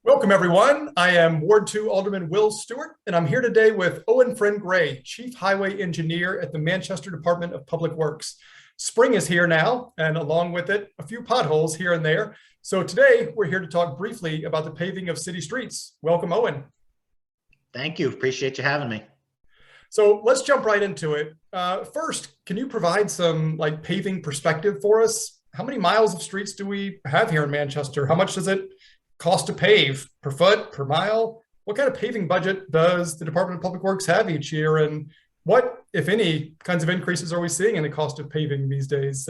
Welcome, everyone. I am Ward 2 Alderman Will Stewart, and I'm here today with Owen Friend Gray, Chief Highway Engineer at the Manchester Department of Public Works. Spring is here now, and along with it, a few potholes here and there. So today, we're here to talk briefly about the paving of city streets. Welcome, Owen. Thank you. Appreciate you having me. So let's jump right into it. First, can you provide some paving perspective for us? How many miles of streets do we have here in Manchester? How much does it cost to pave per foot, per mile? What kind of paving budget does the Department of Public Works have each year? And what, if any, kinds of increases are we seeing in the cost of paving these days?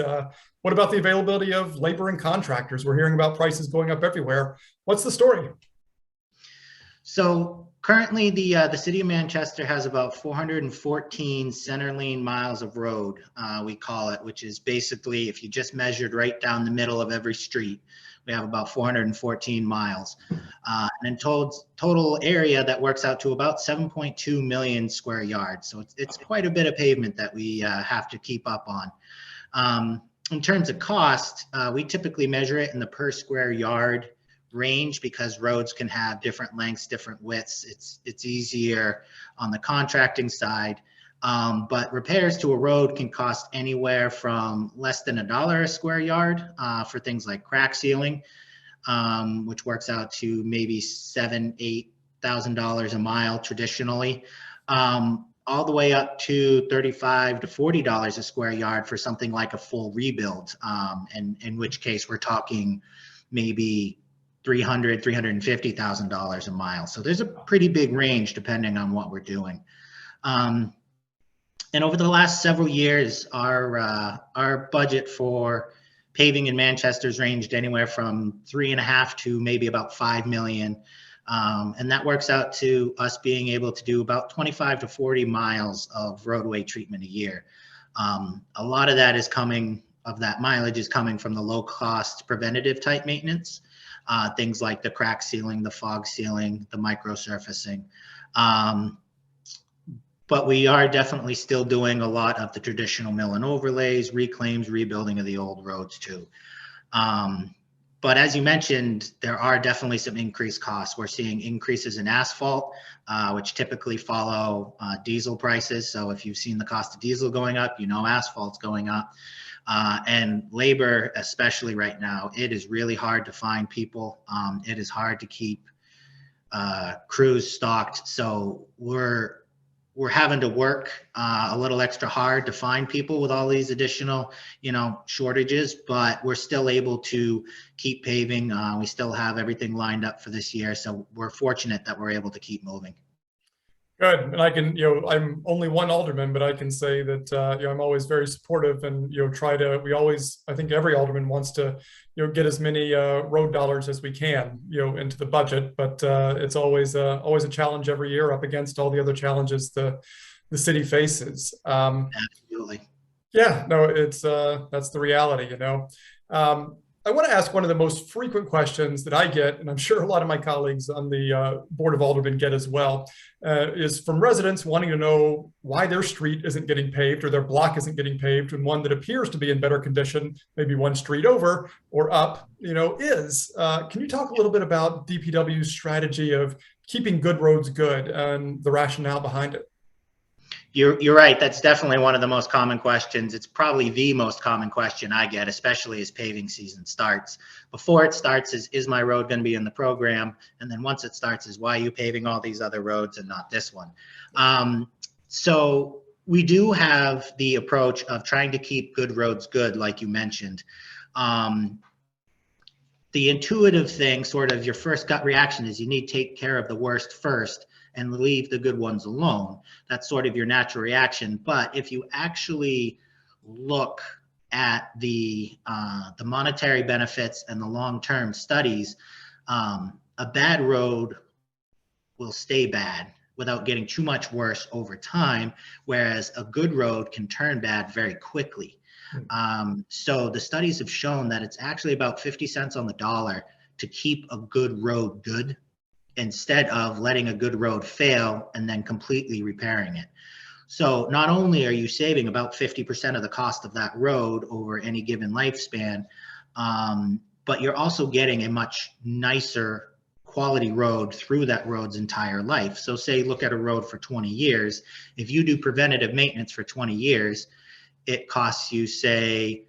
What about the availability of labor and contractors? We're hearing about prices going up everywhere. What's the story? So currently the city of Manchester has about 414 center lane miles of road, we call it, which is basically if you just measured right down the middle of every street, we have about 414 miles. And in total area, that works out to about 7.2 million square yards. So it's quite a bit of pavement that we have to keep up on. In terms of cost, we typically measure it in the per square yard range because roads can have different lengths, different widths. It's easier on the contracting side. But repairs to a road can cost anywhere from less than $1 a square yard for things like crack sealing, which works out to maybe $7,000–8,000 a mile traditionally, all the way up to $35 to $40 a square yard for something like a full rebuild, and in which case we're talking maybe $300,000, $350,000 a mile. So there's a pretty big range depending on what we're doing. And over the last several years, our budget for paving in Manchester's ranged anywhere from 3.5 to maybe about 5 million. And that works out to us being able to do about 25 to 40 miles of roadway treatment a year. A lot of that mileage is coming from the low cost preventative type maintenance, things like the crack sealing, the fog sealing, the micro surfacing. But we are definitely still doing a lot of the traditional mill and overlays, reclaims, rebuilding of the old roads too. But as you mentioned, there are definitely some increased costs. We're seeing increases in asphalt, which typically follow diesel prices. So if you've seen the cost of diesel going up, you know asphalt's going up. And labor, especially right now, it is really hard to find people. It is hard to keep crews stocked. So we're having to work a little extra hard to find people with all these additional, shortages, but we're still able to keep paving. We still have everything lined up for this year. So we're fortunate that we're able to keep moving. Good. And I can, I'm only one alderman, but I can say that, I'm always very supportive and, I think every alderman wants to, get as many road dollars as we can, into the budget. But it's always a challenge every year up against all the other challenges the city faces. Absolutely. Yeah, no, that's the reality, I want to ask one of the most frequent questions that I get, and I'm sure a lot of my colleagues on the Board of Aldermen get as well, is from residents wanting to know why their street isn't getting paved or their block isn't getting paved, and one that appears to be in better condition, maybe one street over or up, is. Can you talk a little bit about DPW's strategy of keeping good roads good and the rationale behind it? You're right. That's definitely one of the most common questions. It's probably the most common question I get, especially as paving season starts. Before it starts is my road going to be in the program? And then once it starts is why are you paving all these other roads and not this one? So we do have the approach of trying to keep good roads good, like you mentioned. The intuitive thing, sort of your first gut reaction is you need to take care of the worst first and leave the good ones alone. That's sort of your natural reaction. But if you actually look at the monetary benefits and the long-term studies, a bad road will stay bad without getting too much worse over time, whereas a good road can turn bad very quickly. So the studies have shown that it's actually about 50 cents on the dollar to keep a good road good, instead of letting a good road fail and then completely repairing it. So not only are you saving about 50% of the cost of that road over any given lifespan, but you're also getting a much nicer quality road through that road's entire life. So say, look at a road for 20 years. If you do preventative maintenance for 20 years, it costs you, say,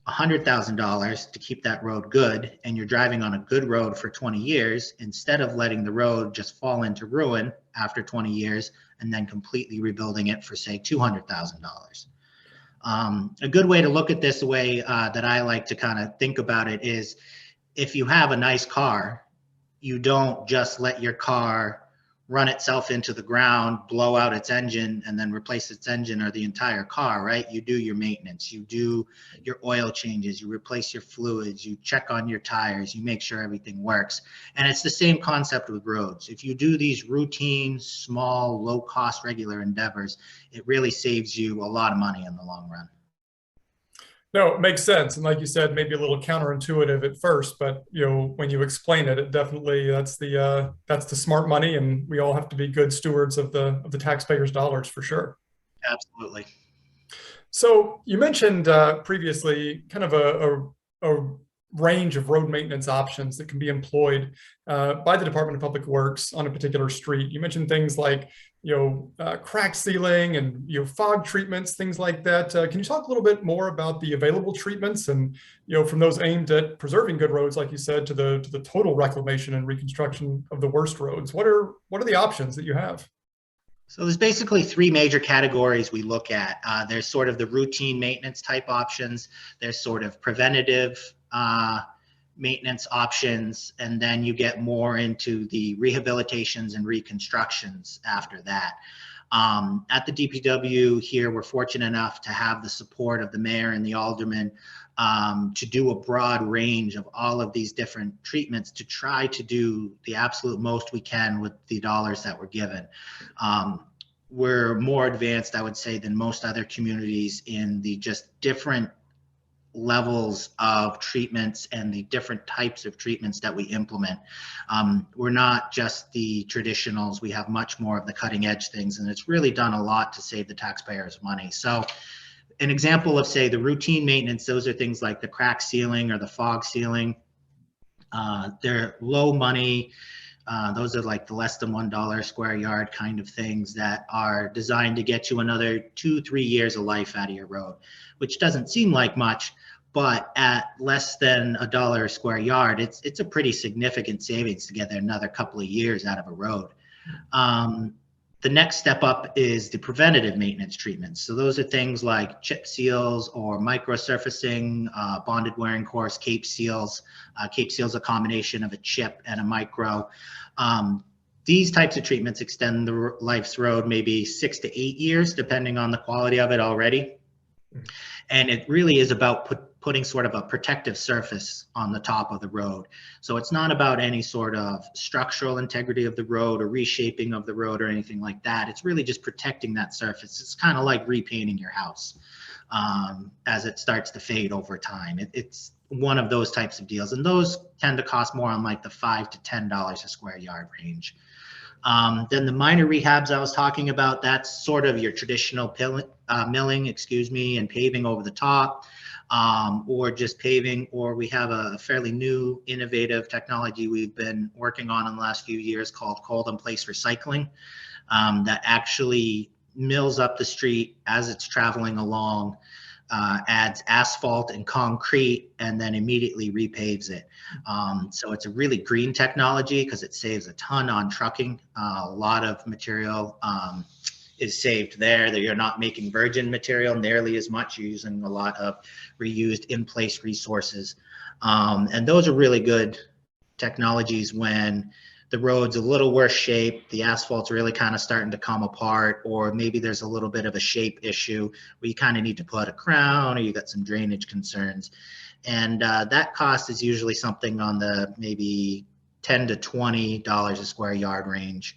$100,000 to keep that road good, and you're driving on a good road for 20 years, instead of letting the road just fall into ruin after 20 years and then completely rebuilding it for, say, $200,000. A good way to look at this, the way that I like to kind of think about it, is if you have a nice car, you don't just let your car run itself into the ground, blow out its engine, and then replace its engine or the entire car, right? You do your maintenance, you do your oil changes, you replace your fluids, you check on your tires, you make sure everything works. And it's the same concept with roads. If you do these routine, small, low-cost, regular endeavors, it really saves you a lot of money in the long run. No, it makes sense. And like you said, maybe a little counterintuitive at first, but when you explain it, it definitely that's the smart money, and we all have to be good stewards of the taxpayers' dollars for sure. Absolutely. So you mentioned previously kind of a range of road maintenance options that can be employed by the Department of Public Works on a particular street. You mentioned things like crack sealing and fog treatments, things like that. Can you talk a little bit more about the available treatments, and from those aimed at preserving good roads, like you said, to the total reclamation and reconstruction of the worst roads? What are the options that you have? So there's basically three major categories we look at. There's sort of the routine maintenance type options. There's sort of preventative maintenance options, and then you get more into the rehabilitations and reconstructions after that. At the DPW here, we're fortunate enough to have the support of the mayor and the aldermen to do a broad range of all of these different treatments to try to do the absolute most we can with the dollars that we're given. We're more advanced, I would say, than most other communities in the just different levels of treatments and the different types of treatments that we implement. We're not just the traditionals. We have much more of the cutting edge things, and it's really done a lot to save the taxpayers money. So an example of, say, the routine maintenance, those are things like the crack sealing or the fog sealing. They're low money. Those are like the less than $1 square yard kind of things that are designed to get you another 2-3 years of life out of your road, which doesn't seem like much, but at less than $1 a square yard, it's a pretty significant savings to get another couple of years out of a road. The next step up is the preventative maintenance treatments. So those are things like chip seals or micro-surfacing, bonded wearing course, cape seals. Cape seals a combination of a chip and a micro. These types of treatments extend the life's road maybe 6 to 8 years, depending on the quality of it already. And it really is about putting sort of a protective surface on the top of the road. So it's not about any sort of structural integrity of the road or reshaping of the road or anything like that. It's really just protecting that surface. It's kind of like repainting your house as it starts to fade over time. It's one of those types of deals. And those tend to cost more on like the $5 to $10 a square yard range. Then the minor rehabs I was talking about, that's sort of your traditional milling, and paving over the top, or just paving, or we have a fairly new innovative technology we've been working on in the last few years called cold in place recycling, that actually mills up the street as it's traveling along, adds asphalt and concrete, and then immediately repaves it. So it's a really green technology because it saves a ton on trucking. A lot of material is saved there, that you're not making virgin material nearly as much. You're using a lot of reused in-place resources. And those are really good technologies when the road's a little worse shape, the asphalt's really kind of starting to come apart, or maybe there's a little bit of a shape issue where you kind of need to put a crown, or you got some drainage concerns. And that cost is usually something on the maybe $10 to $20 a square yard range.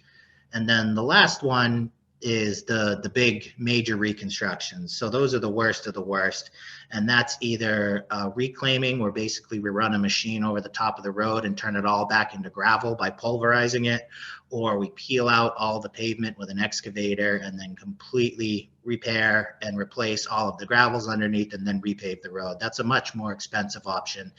And then the last one is the big major reconstructions. So those are the worst of the worst. And that's either reclaiming, where basically we run a machine over the top of the road and turn it all back into gravel by pulverizing it, or we peel out all the pavement with an excavator and then completely repair and replace all of the gravels underneath and then repave the road. That's a much more expensive option.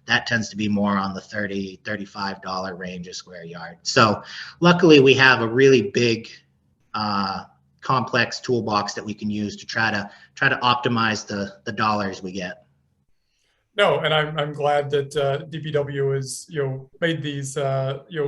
That tends to be more on the $30, $35 range a square yard. So luckily we have a really big complex toolbox that we can use to try to optimize the dollars we get. No, and I'm glad that DPW has made these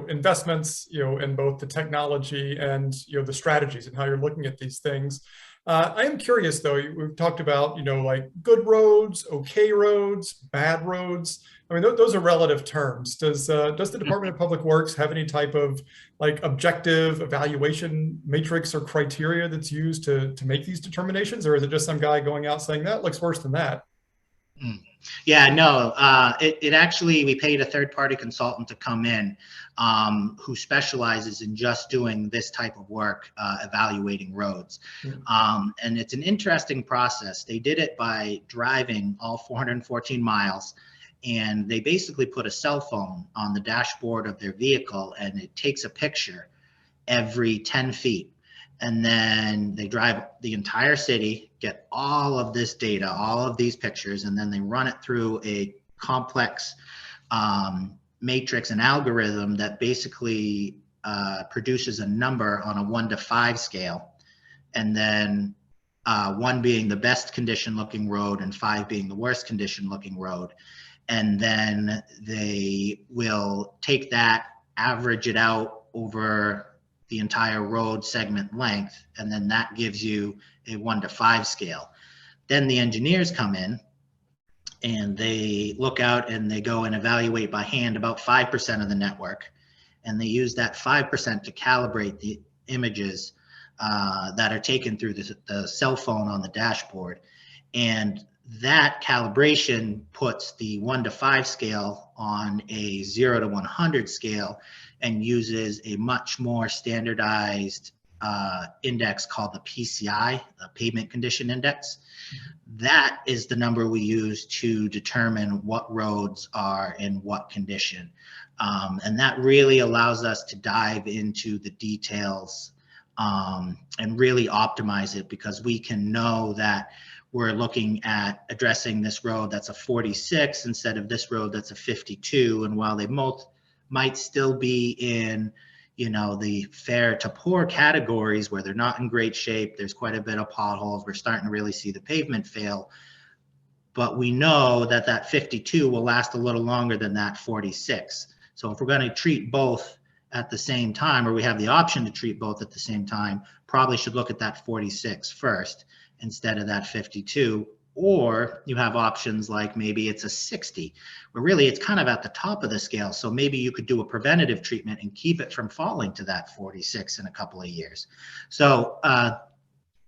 investments in both the technology and the strategies and how you're looking at these things. I am curious though. We've talked about like good roads, okay roads, bad roads. I mean, those are relative terms. Does the Department of Public Works have any type of like objective evaluation matrix or criteria that's used to make these determinations, or is it just some guy going out saying that looks worse than that? Yeah, no, it actually, we paid a third-party consultant to come in who specializes in just doing this type of work, evaluating roads. And it's an interesting process. They did it by driving all 414 miles, and they basically put a cell phone on the dashboard of their vehicle, and it takes a picture every 10 feet. And then they drive the entire city, get all of this data, all of these pictures, and then they run it through a complex matrix and algorithm that basically produces a number on a 1 to 5 scale. And then 1 being the best condition looking road and 5 being the worst condition looking road. And then they will take that, average it out over the entire road segment length, and then that gives you a 1 to 5 scale. Then the engineers come in and they look out and they go and evaluate by hand about 5% of the network, and they use that 5% to calibrate the images that are taken through the cell phone on the dashboard. And that calibration puts the 1 to 5 scale on a 0 to 100 scale and uses a much more standardized index called the PCI, the Pavement Condition Index. That is the number we use to determine what roads are in what condition. And that really allows us to dive into the details and really optimize it, because we can know that we're looking at addressing this road that's a 46 instead of this road that's a 52. And while they both might still be in, the fair to poor categories where they're not in great shape, there's quite a bit of potholes, we're starting to really see the pavement fail. But we know that that 52 will last a little longer than that 46. So if we're going to treat both at the same time, or we have the option to treat both at the same time, probably should look at that 46 first instead of that 52. Or you have options like maybe it's a 60, where really it's kind of at the top of the scale. So maybe you could do a preventative treatment and keep it from falling to that 46 in a couple of years. So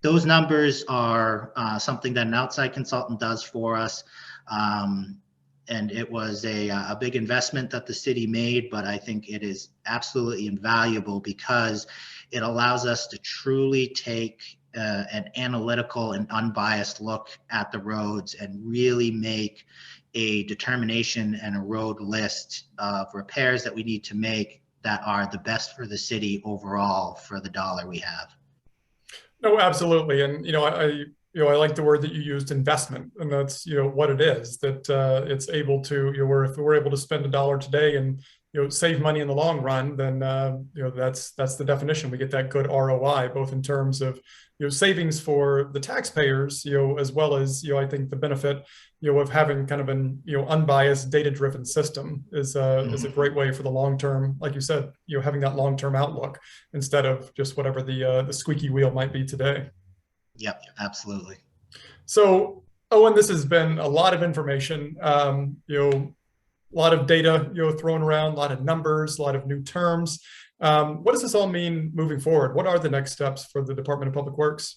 those numbers are something that an outside consultant does for us. And it was a big investment that the city made, but I think it is absolutely invaluable because it allows us to truly take an analytical and unbiased look at the roads and really make a determination and a road list of repairs that we need to make that are the best for the city overall for the dollar we have. No, absolutely. And, I like the word that you used, investment, and that's, what it is, that it's able to, if we're able to spend $1 today and, save money in the long run, then, that's the definition. We get that good ROI, both in terms of, savings for the taxpayers, as well as, I think the benefit, of having kind of an, unbiased data-driven system is a great way for the long-term, like you said, having that long-term outlook instead of just whatever the squeaky wheel might be today. Yep, absolutely. So, Owen, this has been a lot of information, a lot of data, thrown around, a lot of numbers, a lot of new terms. What does this all mean moving forward? What are the next steps for the Department of Public Works?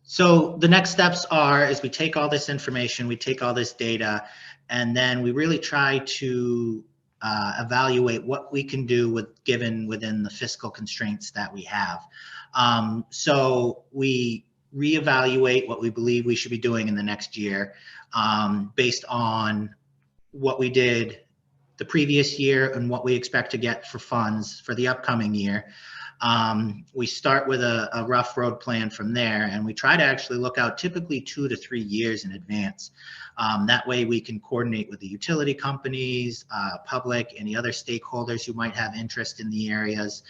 So the next steps is we take all this information, we take all this data, and then we really try to evaluate what we can do within the fiscal constraints that we have. So we reevaluate what we believe we should be doing in the next year based on what we did the previous year and what we expect to get for funds for the upcoming year. We start with a rough road plan from there, and we try to actually look out typically 2 to 3 years in advance. That way we can coordinate with the utility companies, public, any other stakeholders who might have interest in the areas.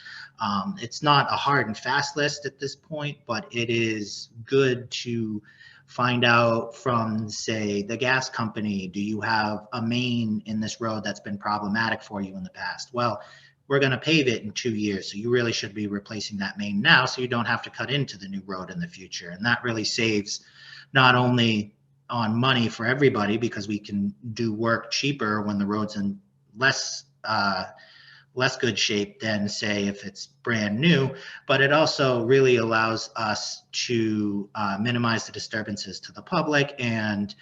It's not a hard and fast list at this point, but it is good to find out from, say, the gas company, do you have a main in this road that's been problematic for you in the past? Well, we're going to pave it in 2 years, so you really should be replacing that main now so you don't have to cut into the new road in the future. And that really saves not only on money for everybody, because we can do work cheaper when the road's in less good shape than, say, if it's brand new, but it also really allows us to minimize the disturbances to the public and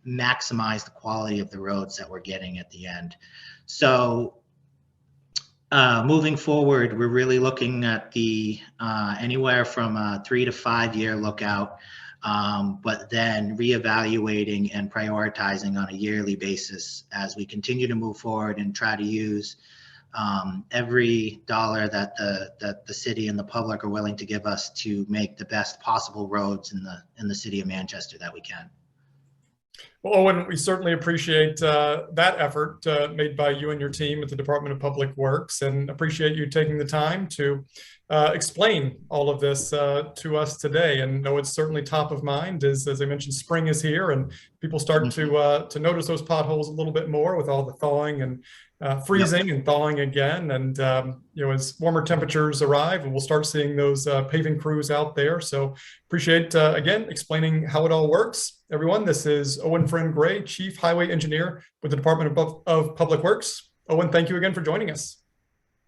maximize the quality of the roads that we're getting at the end. So moving forward, we're really looking at the anywhere from a 3 to 5 year lookout, but then reevaluating and prioritizing on a yearly basis as we continue to move forward and try to use every dollar that the city and the public are willing to give us to make the best possible roads in the city of Manchester that we can. Well, Owen, we certainly appreciate that effort made by you and your team at the Department of Public Works, and appreciate you taking the time to explain all of this to us today. And know it's certainly top of mind, as I mentioned, spring is here, and people start to notice those potholes a little bit more with all the thawing and freezing and thawing again. And as warmer temperatures arrive, and we'll start seeing those paving crews out there. So appreciate again explaining how it all works. Everyone, this is Owen Friend Gray, Chief Highway Engineer with the Department of Public Works. Owen, thank you again for joining us.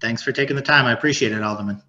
Thanks for taking the time. I appreciate it, Alderman.